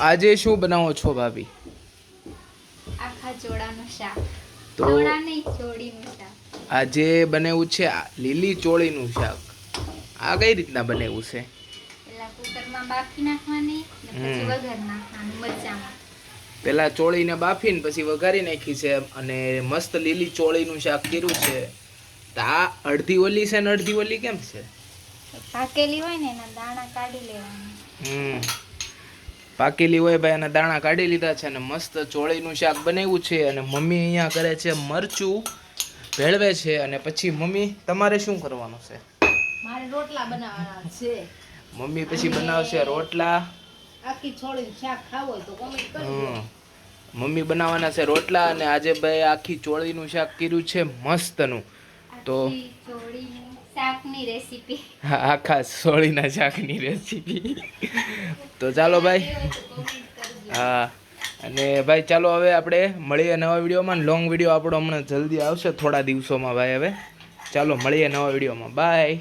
આજે શું બનાવો છો ભાભી? આખા ચોળાનું શાક. તો ચોળા નહીં, ચોળીનું શાક. આજે બનાવ્યું છે લીલી ચોળીનું શાક. આ કઈ રીતના બનાવ્યું છે? પેલા કુકરમાં બાફી નાખવાની ને પછી વઘાર નાખવાનું મરચામાં. પેલા ચોળીને બાફીને પછી વઘારી નાખી છે અને મસ્ત લીલી ચોળીનું શાક કર્યું છે. તો આ અડધી ઓલી છે ને અડધી ઓલી કેમ છે? પાકેલી હોય ને એના દાણા કાઢી લેવાના. પાકેલી હોય ભાઈ એના દાણા કાઢી લીધા છે અને મસ્ત ચોળીનું શાક બનાવ્યું છે અને મમ્મી અહીંયા કરે છે મરચું ભેળવે છે અને પછી મમ્મી તમારે શું કરવાનું છે? મારે રોટલા બનાવવાના છે. મમ્મી પછી બનાવશે રોટલા. આખી છોડીને શાક ખાવું હોય તો કોમેન્ટ કરજો. મમ્મી બનાવવાના છે રોટલા અને આજે ભાઈ આખી ચોળીનું શાક કર્યું છે મસ્તનું. તો આખી ચોળીનું શાકની રેસીપી. આખા ચોળીના શાકની રેસીપી. તો ચાલો ભાઈ. હા અને ભાઈ ચાલો હવે આપણે મળીએ નવા વિડીયોમાં. લોંગ વિડીયો આપણો હમણાં જલ્દી આવશે થોડા દિવસોમાં ભાઈ. હવે ચાલો મળીએ નવા વિડીયોમાં. બાય.